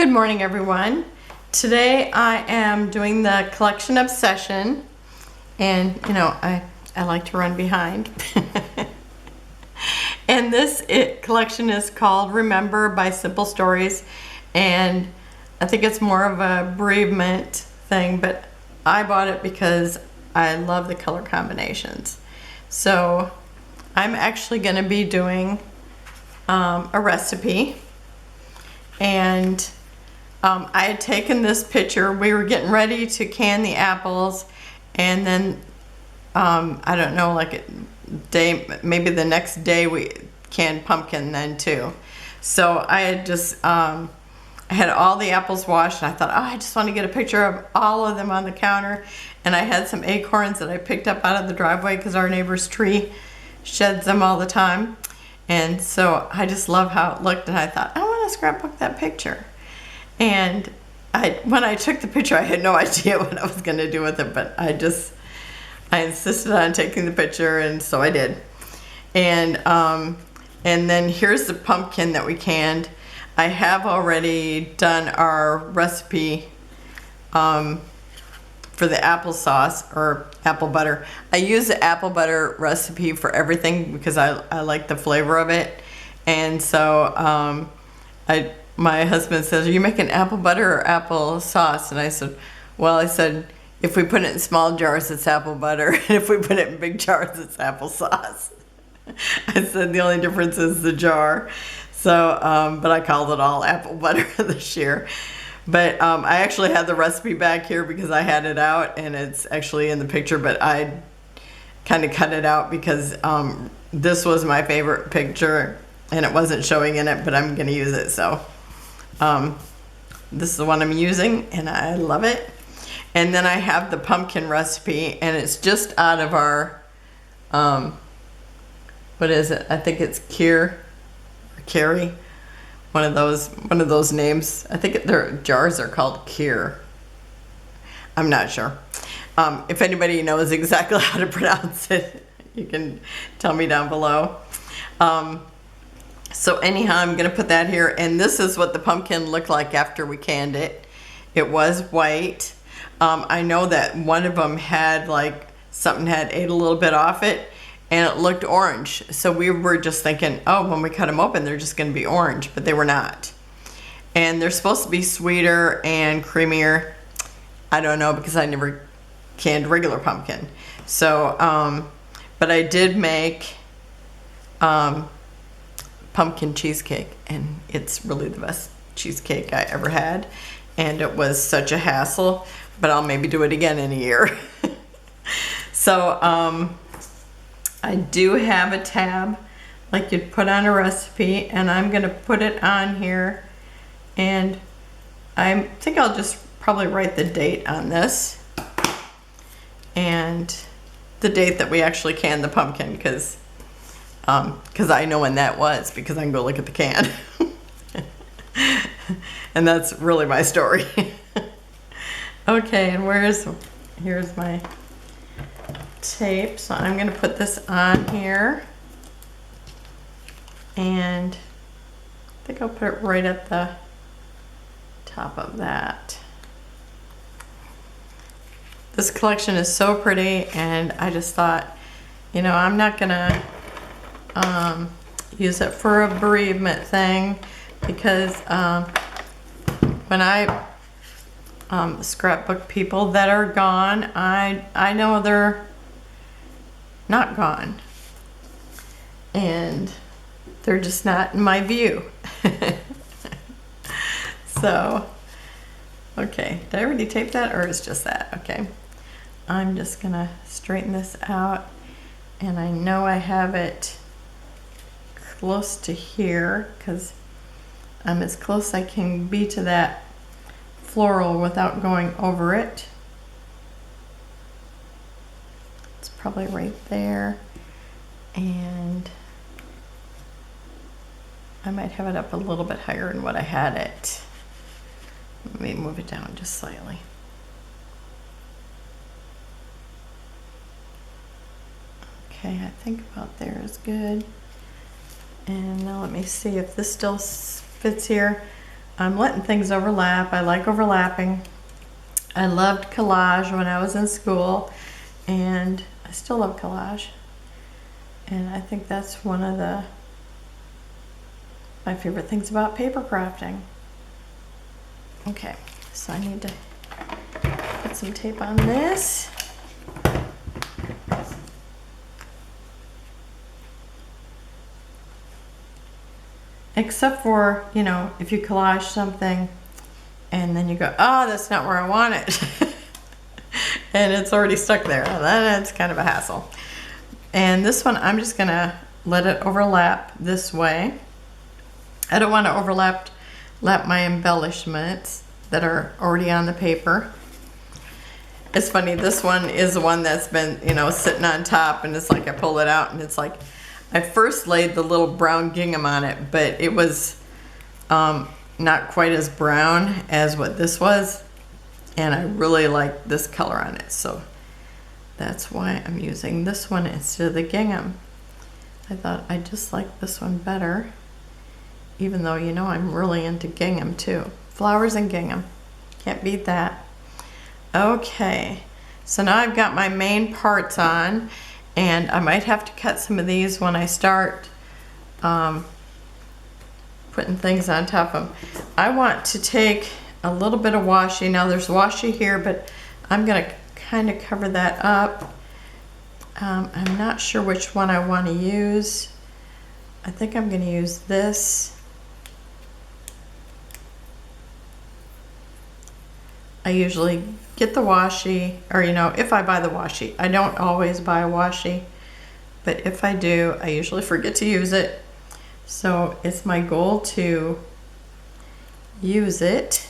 Good morning, everyone. Today I am doing the collection obsession, and you know I like to run behind. And this collection is called Remember by Simple Stories, and I think it's more of a bereavement thing, but I bought it because I love the color combinations. So I'm actually going to be doing a recipe, and I had taken this picture. We were getting ready to can the apples, and then I don't know, like maybe the next day we canned pumpkin then too. So I had just I had all the apples washed, and I thought, oh, I just want to get a picture of all of them on the counter. And I had some acorns that I picked up out of the driveway because our neighbor's tree sheds them all the time. And so I just love how it looked, and I thought, I want to scrapbook that picture. And when I took the picture, I had no idea what I was going to do with it, but I insisted on taking the picture, and so I did. And then here's the pumpkin that we canned. I have already done our recipe for the applesauce or apple butter. I use the apple butter recipe for everything because I like the flavor of it. And so my husband says, are you making apple butter or apple sauce? And I said, well, if we put it in small jars, it's apple butter. And if we put it in big jars, it's apple sauce. I said the only difference is the jar. So, but I called it all apple butter this year. But I actually had the recipe back here because I had it out, and it's actually in the picture, but I kind of cut it out because this was my favorite picture and it wasn't showing in it, but I'm going to use it. So this is the one I'm using, and I love it. And then I have the pumpkin recipe, and it's just out of our, what is it? I think it's Carrie, one of those names. I think their jars are called Kier. I'm not sure. If anybody knows exactly how to pronounce it, you can tell me down below. So anyhow, I'm going to put that here, and this is what the pumpkin looked like after we canned it. It was white. I know that one of them had something had ate a little bit off it, and it looked orange. So we were just thinking, oh, when we cut them open, they're just going to be orange, but they were not. And they're supposed to be sweeter and creamier. I don't know, because I never canned regular pumpkin. So, but I did make pumpkin cheesecake, and it's really the best cheesecake I ever had. And it was such a hassle, but I'll maybe do it again in a year. So, I do have a tab like you'd put on a recipe, and I'm going to put it on here, and I think I'll just probably write the date on this and the date that we actually canned the pumpkin, because I know when that was, because I can go look at the can. And that's really my story. Okay, and here's my tape. So I'm going to put this on here, and I think I'll put it right at the top of that. This collection is so pretty, and I just thought, I'm not gonna use it for a bereavement thing, because when I scrapbook people that are gone, I know they're not gone, and they're just not in my view. So, okay, did I already tape that, or is just that? Okay, I'm just gonna straighten this out, and I know I have it close to here because I'm as close as I can be to that floral without going over it. It's probably right there, and I might have it up a little bit higher than what I had it. Let me move it down just slightly. Okay, I think about there is good. And now let me see if this still fits here. I'm letting things overlap. I like overlapping. I loved collage when I was in school, and I still love collage. And I think that's one of my favorite things about paper crafting. Okay, so I need to put some tape on this. Except for, you know, if you collage something and then you go, oh, that's not where I want it. And it's already stuck there. Then it's kind of a hassle. And this one, I'm just gonna let it overlap this way. I don't want to overlap my embellishments that are already on the paper. It's funny, this one is the one that's been, you know, sitting on top, and it's like I pull it out and it's like, I first laid the little brown gingham on it, but it was not quite as brown as what this was, and I really like this color on it, so that's why I'm using this one instead of the gingham. I thought I just like this one better, even though, you know, I'm really into gingham too. Flowers and gingham, can't beat that. Okay, so now I've got my main parts on, and I might have to cut some of these when I start putting things on top of them. I want to take a little bit of washi. Now there's washi here, but I'm gonna kind of cover that up. I'm not sure which one I want to use. I think I'm gonna use this. I usually get the washi, or, you know, if I buy the washi. I don't always buy a washi, but if I do, I usually forget to use it. So it's my goal to use it.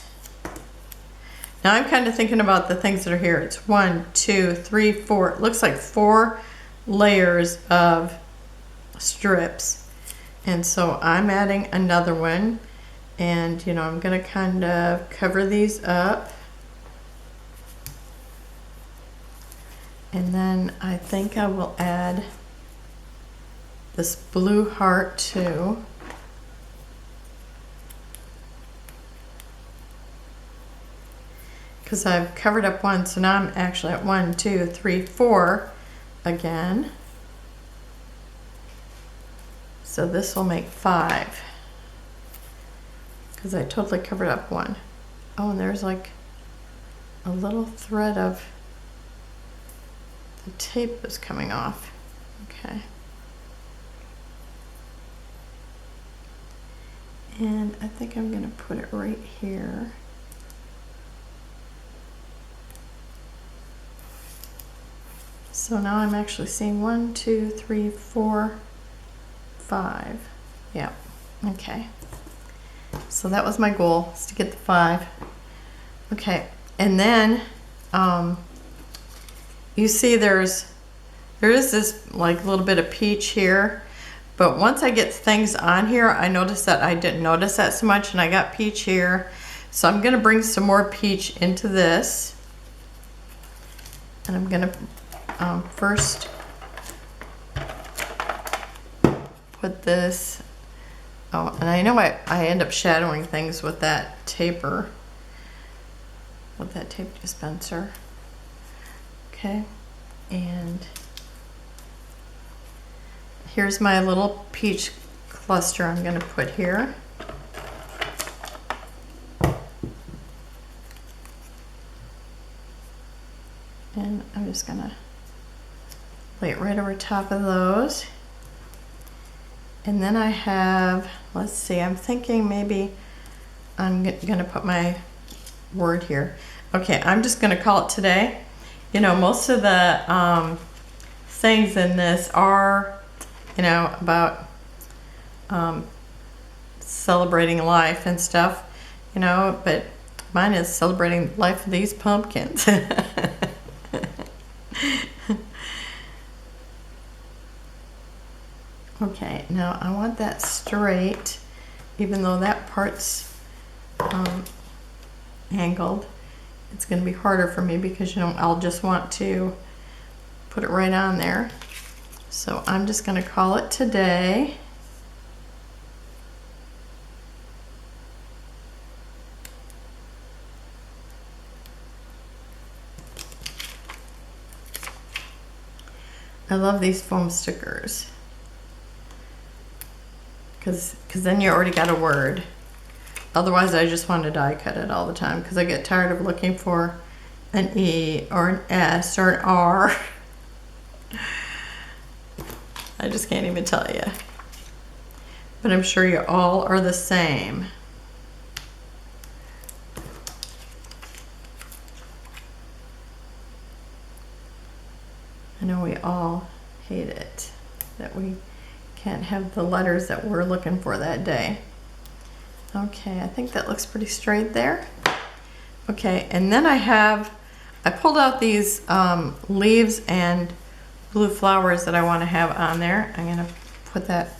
Now I'm kind of thinking about the things that are here. It's 1, 2, 3, 4. It looks like 4 layers of strips. And so I'm adding another one. And, you know, I'm gonna kind of cover these up. And then I think I will add this blue heart too. Because I've covered up one, so now I'm actually at 1, 2, 3, 4 again. So this will make 5. Because I totally covered up one. Oh, and there's like a little thread of the tape is coming off. Okay. And I think I'm gonna put it right here. So now I'm actually seeing 1, 2, 3, 4, 5. Yeah, okay. So that was my goal, is to get the 5. Okay, and then you see there is this like little bit of peach here, but once I get things on here, I noticed that I didn't notice that so much, and I got peach here. So I'm gonna bring some more peach into this, and I'm gonna first put this, oh, and I know I end up shadowing things with that taper, with that tape dispenser. Okay, and here's my little peach cluster I'm going to put here. And I'm just going to lay it right over top of those. And then I have, let's see, I'm thinking maybe I'm going to put my word here. Okay, I'm just going to call it today. You know, most of the things in this are, you know, about celebrating life and stuff, you know, but mine is celebrating the life of these pumpkins. Okay, now I want that straight, even though that part's angled. It's going to be harder for me because, you know, I'll just want to put it right on there. So I'm just going to call it today. I love these foam stickers. Cause then you already got a word. Otherwise I just want to die cut it all the time because I get tired of looking for an E or an S or an R. I just can't even tell you. But I'm sure you all are the same. I know we all hate it that we can't have the letters that we're looking for that day. Okay, I think that looks pretty straight there. Okay, and then I pulled out these leaves and blue flowers that I want to have on there. I'm gonna put that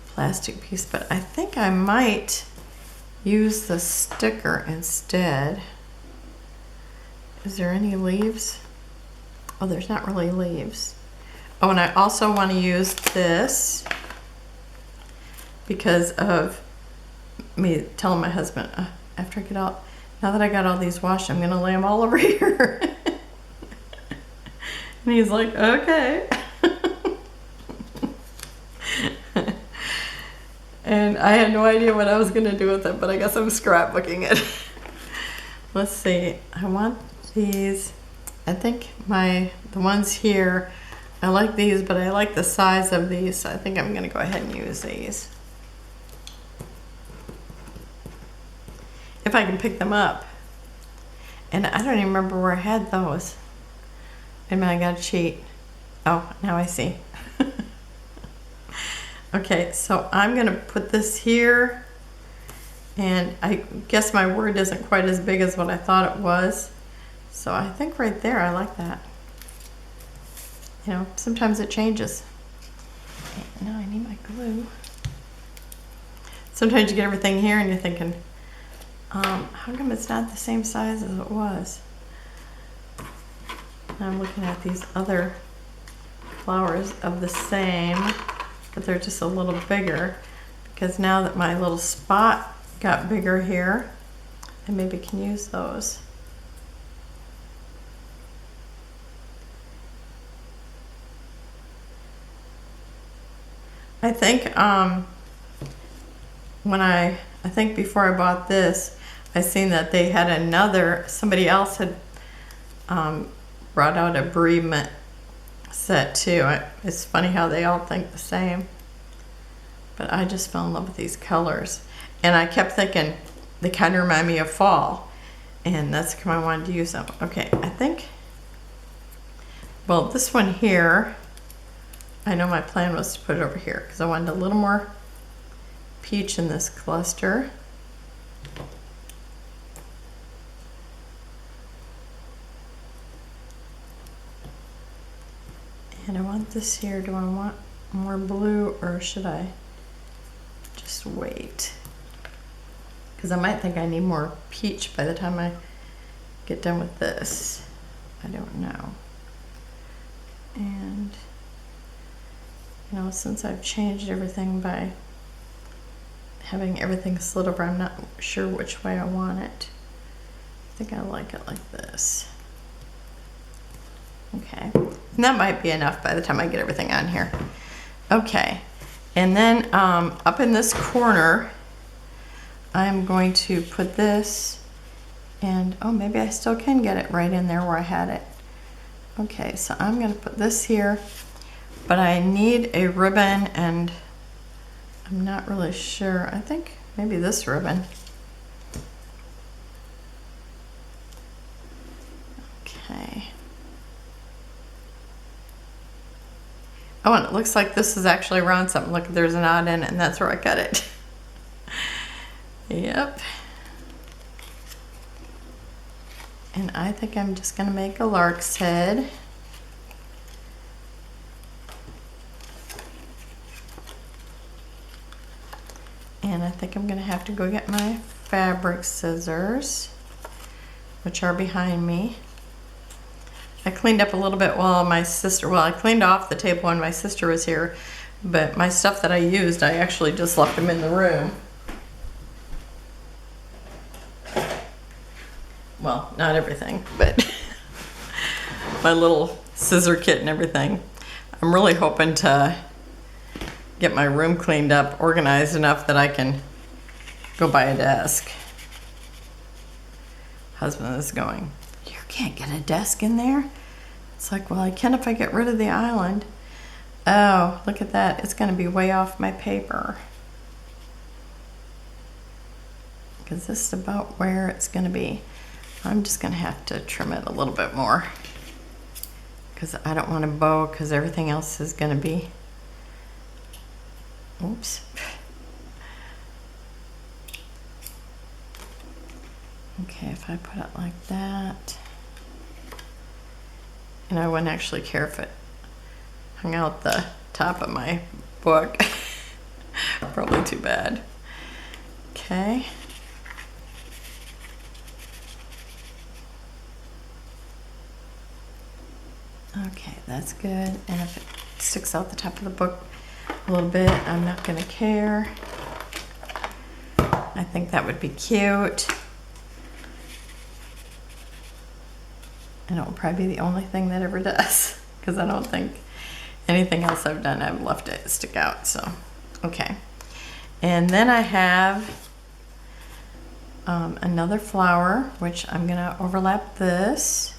plastic piece, but I think I might use the sticker instead. Is there any leaves? Oh, there's not really leaves. Oh, and I also want to use this because of me telling my husband after I get out, now that I got all these washed, I'm gonna lay them all over here. And he's like, okay. And I had no idea what I was gonna do with it, but I guess I'm scrapbooking it. Let's see, I want these. I think the ones here, I like these, but I like the size of these, so I think I'm gonna go ahead and use these. If I can pick them up. And I don't even remember where I had those. Wait a minute, I gotta cheat. Oh, now I see. Okay, so I'm gonna put this here, and I guess my word isn't quite as big as what I thought it was. So I think right there, I like that. You know, sometimes it changes. Okay, now I need my glue. Sometimes you get everything here and you're thinking, how come it's not the same size as it was? I'm looking at these other flowers of the same, but they're just a little bigger, because now that my little spot got bigger here, I maybe can use those. I think I think before I bought this, I seen that they had somebody else had brought out a bereavement set too. It's funny how they all think the same. But I just fell in love with these colors. And I kept thinking, they kind of remind me of fall. And that's how I wanted to use them. Okay, I think, well, this one here, I know my plan was to put it over here because I wanted a little more peach in this cluster. And I want this here. Do I want more blue or should I just wait? Because I might think I need more peach by the time I get done with this. I don't know. And you know, since I've changed everything by having everything slid over, I'm not sure which way I want it. I think I like it like this. Okay, and that might be enough by the time I get everything on here. Okay, and then up in this corner, I'm going to put this, and oh, maybe I still can get it right in there where I had it. Okay, so I'm gonna put this here, but I need a ribbon, and I'm not really sure. I think maybe this ribbon. Okay. Oh, and it looks like this is actually around something. Look, there's a knot in it, and that's where I cut it. Yep. And I think I'm just gonna make a lark's head. And I think I'm gonna have to go get my fabric scissors, which are behind me. I cleaned up a little bit while I cleaned off the table when my sister was here, but my stuff that I used, I actually just left them in the room. Well, not everything, but my little scissor kit and everything. I'm really hoping to get my room cleaned up, organized enough that I can go buy a desk. Husband is going, you can't get a desk in there? It's like, well, I can if I get rid of the island. Oh, look at that. It's going to be way off my paper. Because this is about where it's going to be. I'm just going to have to trim it a little bit more. Because I don't want to bow because everything else is going to be... Oops. Okay, if I put it like that. And I wouldn't actually care if it hung out the top of my book. Probably too bad. Okay. Okay, that's good. And if it sticks out the top of the book a little bit, I'm not gonna care. I think that would be cute. And it will probably be the only thing that ever does, because I don't think anything else I've done, I've left it stick out, so, okay. And then I have another flower, which I'm gonna overlap this.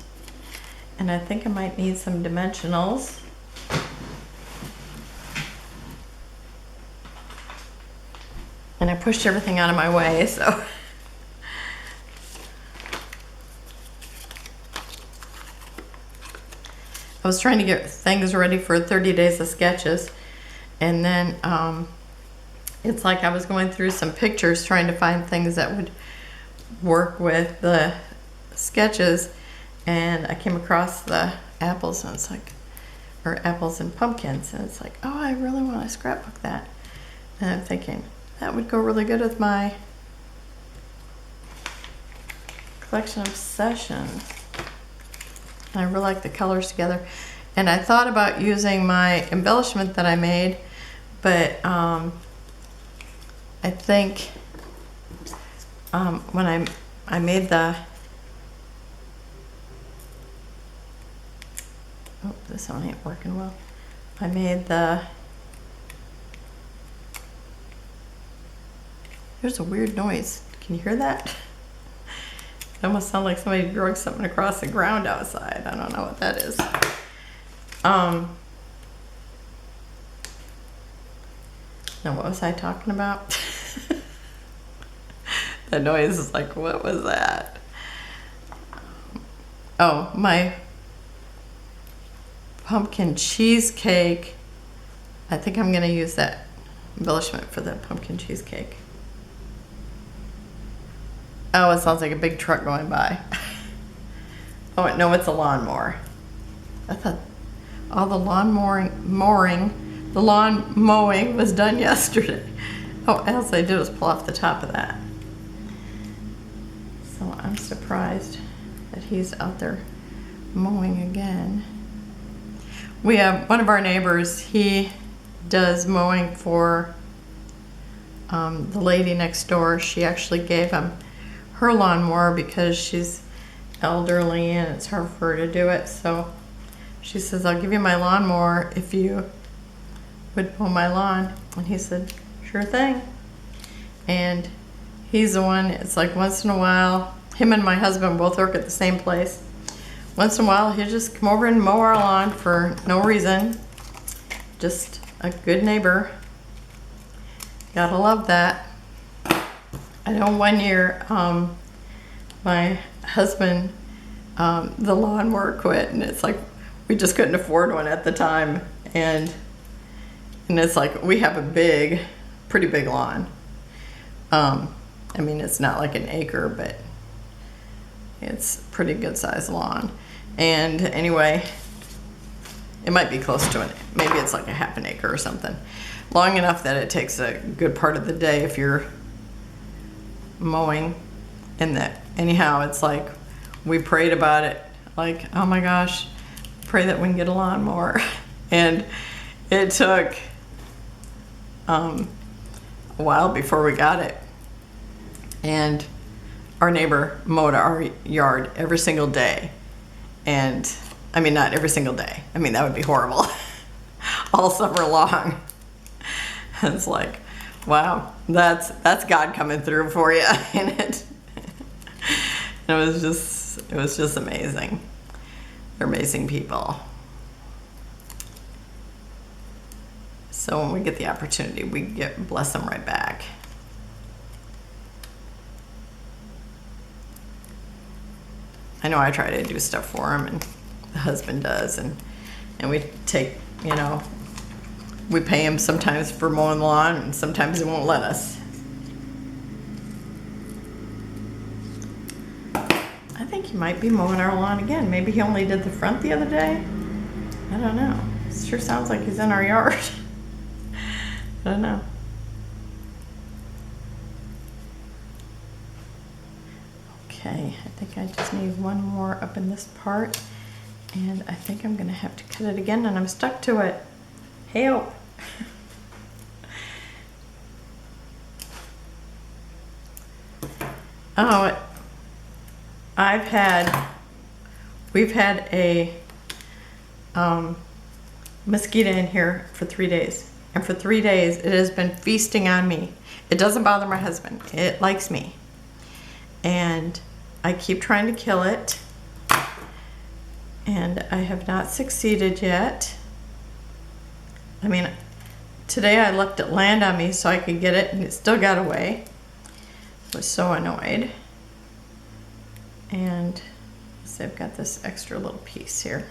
And I think I might need some dimensionals. And I pushed everything out of my way, so. I was trying to get things ready for 30 days of sketches. And then it's like I was going through some pictures trying to find things that would work with the sketches. And I came across the apples, and it's like, or apples and pumpkins, and it's like, oh, I really want to scrapbook that. And I'm thinking, that would go really good with my collection obsession. And I really like the colors together. And I thought about using my embellishment that I made, but I think when I made the... Oh, this one ain't working well. I made the... There's a weird noise. Can you hear that? It almost sounds like somebody drug something across the ground outside. I don't know what that is. Now, what was I talking about? The noise is like, what was that? Oh, my pumpkin cheesecake. I think I'm gonna use that embellishment for the pumpkin cheesecake. Oh, it sounds like a big truck going by. Oh, no, it's a lawnmower. I thought all the lawn mowing was done yesterday. Oh, else I did was pull off the top of that. So I'm surprised that he's out there mowing again. We have one of our neighbors, he does mowing for the lady next door. She actually gave him her lawnmower because she's elderly and it's hard for her to do it. So she says, I'll give you my lawnmower if you would mow my lawn. And he said, sure thing. And he's the one, it's like once in a while, him and my husband both work at the same place. Once in a while, he'll just come over and mow our lawn for no reason. Just a good neighbor. Gotta love that. I know one year, my husband, the lawnmower quit, and it's like, we just couldn't afford one at the time. And it's like, we have a pretty big lawn. I mean, it's not like an acre, but it's a pretty good sized lawn. And anyway, it might be close to it. Maybe it's like a half an acre or something. Long enough that it takes a good part of the day if you're mowing. And that, anyhow, it's like, we prayed about it. Like, oh my gosh, pray that we can get a lawnmower. And it took a while before we got it. And our neighbor mowed our yard every single day. And I mean, not every single day. I mean, that would be horrible. all summer long. It's like, wow, that's God coming through for you in it. It was just amazing. They're amazing people. So when we get the opportunity, we bless them right back. I know I try to do stuff for him, and the husband does, and we take, you know, we pay him sometimes for mowing the lawn, and sometimes he won't let us. I think he might be mowing our lawn again. Maybe he only did the front the other day. I don't know. It sure sounds like he's in our yard. I don't know. Okay, I think I just need one more up in this part, and I think I'm gonna have to cut it again, and I'm stuck to it. Help. Oh, we've had a mosquito in here for 3 days. And for 3 days, it has been feasting on me. It doesn't bother my husband. It likes me. And I keep trying to kill it. And I have not succeeded yet. I mean, today I left it land on me so I could get it, and it still got away. I was so annoyed. And so I've got this extra little piece here.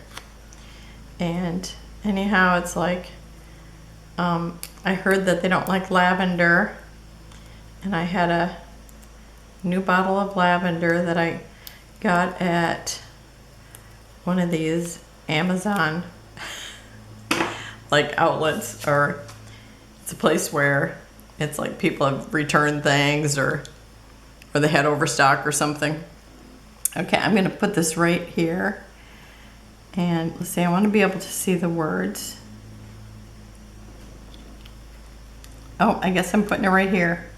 And anyhow, it's like, I heard that they don't like lavender, and I had a new bottle of lavender that I got at one of these Amazon like outlets, or it's a place where it's like people have returned things, or they had overstock or something. Okay, I'm gonna put this right here, and let's see, I want to be able to see the words. Oh, I guess I'm putting it right here.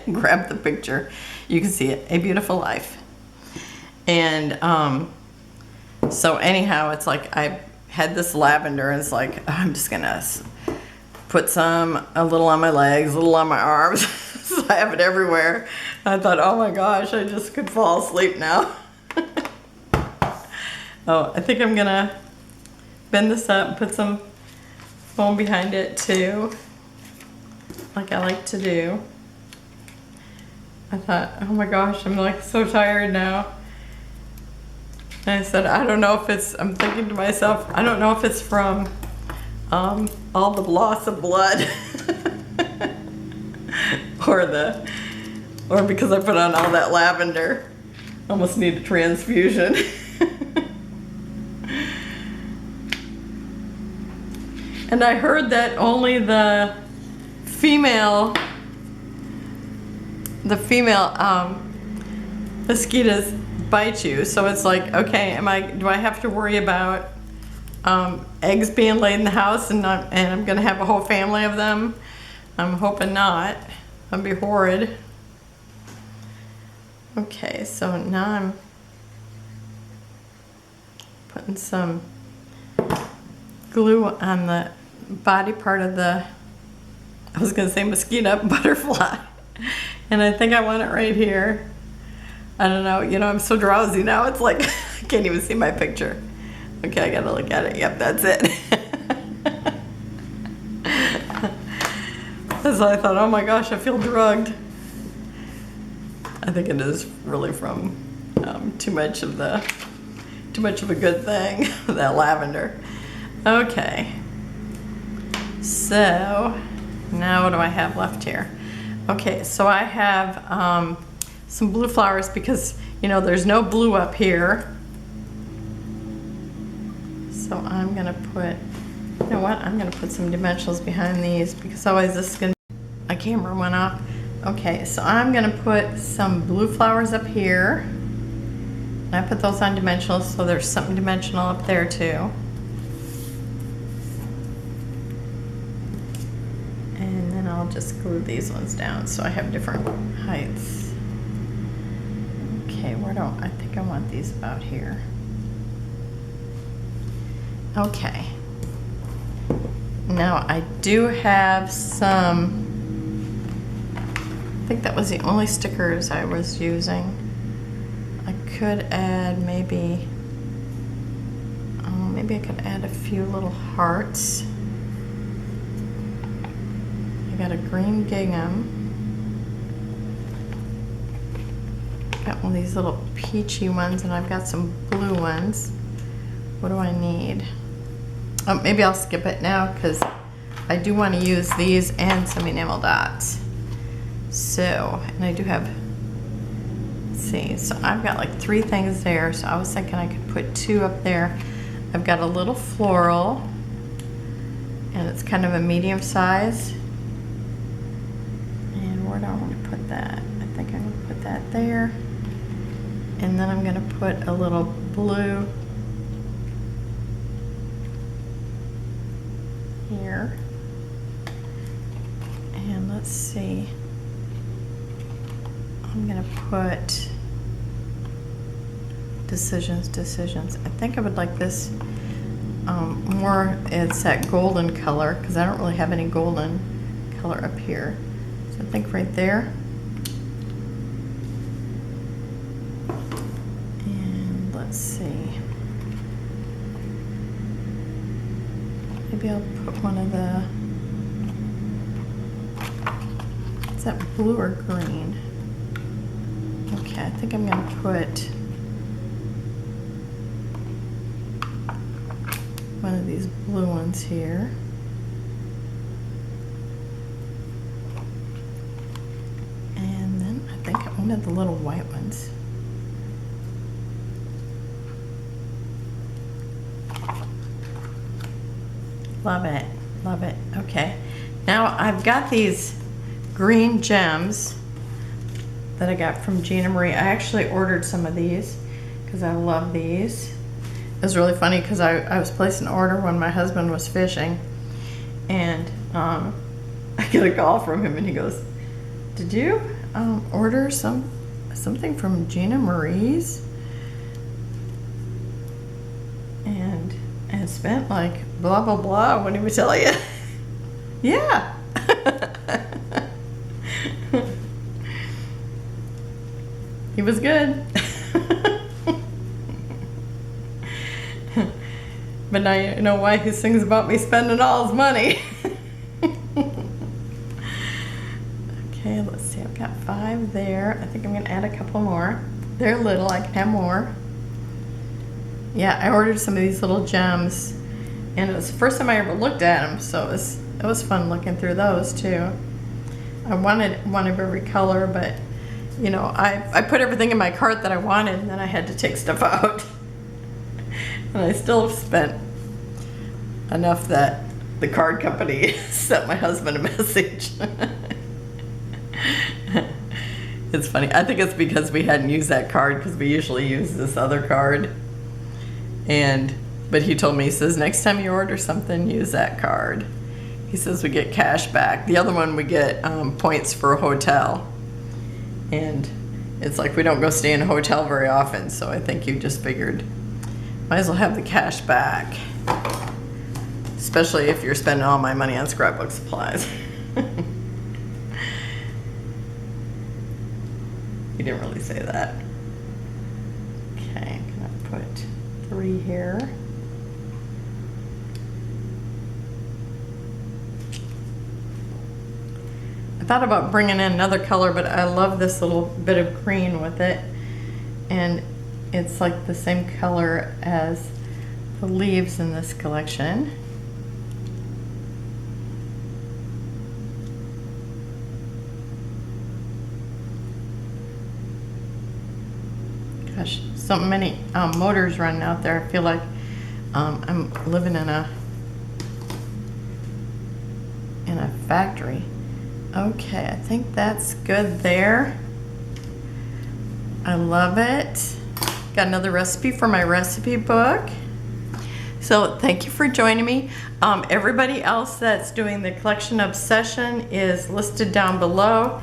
Grab the picture. You can see it. A Beautiful Life. And so anyhow, it's like I had this lavender, and it's like, oh, I'm just gonna put a little on my legs, a little on my arms. So I have it everywhere. I thought, oh my gosh, I just could fall asleep now. Oh, I think I'm gonna bend this up and put some foam behind it too, like I like to do. I thought, oh my gosh, I'm like so tired now. And I said, I don't know if it's, I'm thinking to myself, I don't know if it's from all the loss of blood or because I put on all that lavender. Almost need a transfusion. And I heard that only the female mosquitoes bite you. So it's like, okay, do I have to worry about eggs being laid in the house, and I'm gonna have a whole family of them? I'm hoping not. That'd be horrid. Okay, so now I'm putting some glue on the body part of the, I was gonna say mosquito butterfly, and I think I want it right here. I don't know, you know, I'm so drowsy now, it's like I can't even see my picture. Okay, I gotta look at it. Yep, that's it. So I thought, oh my gosh, I feel drugged. I think it is really from too much of a good thing, that lavender. Okay. So now what do I have left here? Okay, so I have some blue flowers, because you know there's no blue up here. So I'm gonna put, you know what? I'm gonna put some dimensionals behind these, because otherwise this is gonna, my camera went off. Okay, so I'm gonna put some blue flowers up here. And I put those on dimensionals, so there's something dimensional up there too. And then I'll just glue these ones down so I have different heights. Okay, I think I want these about here. Okay. Now I do have some, I think that was the only stickers I was using. I could add maybe I could add a few little hearts. I got a green gingham. Got one of these little peachy ones, and I've got some blue ones. What do I need? Oh, maybe I'll skip it now because I do want to use these and some enamel dots. So, and I do have, let's see, so I've got like 3 things there, so I was thinking I could put 2 up there. I've got a little floral, and it's kind of a medium size. And where do I want to put that? I think I'm going to put that there. And then I'm going to put a little blue here. And let's see. I'm going to put decisions. I think I would like this more, it's that golden color, because I don't really have any golden color up here. So I think right there. And let's see. Maybe I'll put one of the, is that blue or green? Okay, I think I'm going to put one of these blue ones here. And then I think one of the little white ones. Love it, love it. Okay, now I've got these green gems that I got from Gina Marie. I actually ordered some of these because I love these. It was really funny because I was placing an order when my husband was fishing, and I get a call from him and he goes, "Did you order something from Gina Marie's?" And spent like blah blah blah. What did we tell you? Yeah. He was good. But now you know why he sings about me spending all his money. Okay, let's see. I've got 5 there. I think I'm going to add a couple more. They're little. I can have more. Yeah, I ordered some of these little gems, and it was the first time I ever looked at them, so it was fun looking through those too. I wanted one of every color, but you know, I put everything in my cart that I wanted, and then I had to take stuff out. And I still spent enough that the card company sent my husband a message. It's funny. I think it's because we hadn't used that card, because we usually use this other card. But he told me, he says, next time you order something, use that card. He says we get cash back. The other one we get points for a hotel. And it's like we don't go stay in a hotel very often, so I think you just figured might as well have the cash back, especially if you're spending all my money on scrapbook supplies. He didn't really say that. Okay, I'm gonna put 3 here. I thought about bringing in another color, but I love this little bit of green with it, and it's like the same color as the leaves in this collection. Gosh, so many motors running out there. I feel like I'm living in a factory. Okay, I think that's good there. I love it. Got another recipe for my recipe book. So thank you for joining me. Everybody else that's doing the collection obsession is listed down below,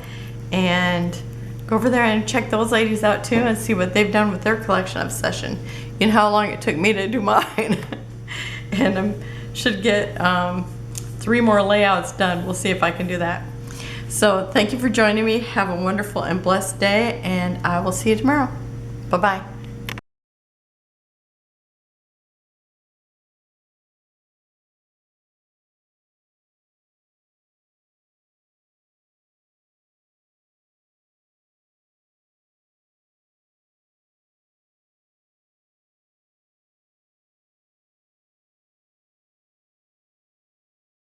and go over there and check those ladies out too and see what they've done with their collection obsession. You know how long it took me to do mine. And I should get 3 more layouts done. We'll see if I can do that. So thank you for joining me. Have a wonderful and blessed day, and I will see you tomorrow. Bye-bye.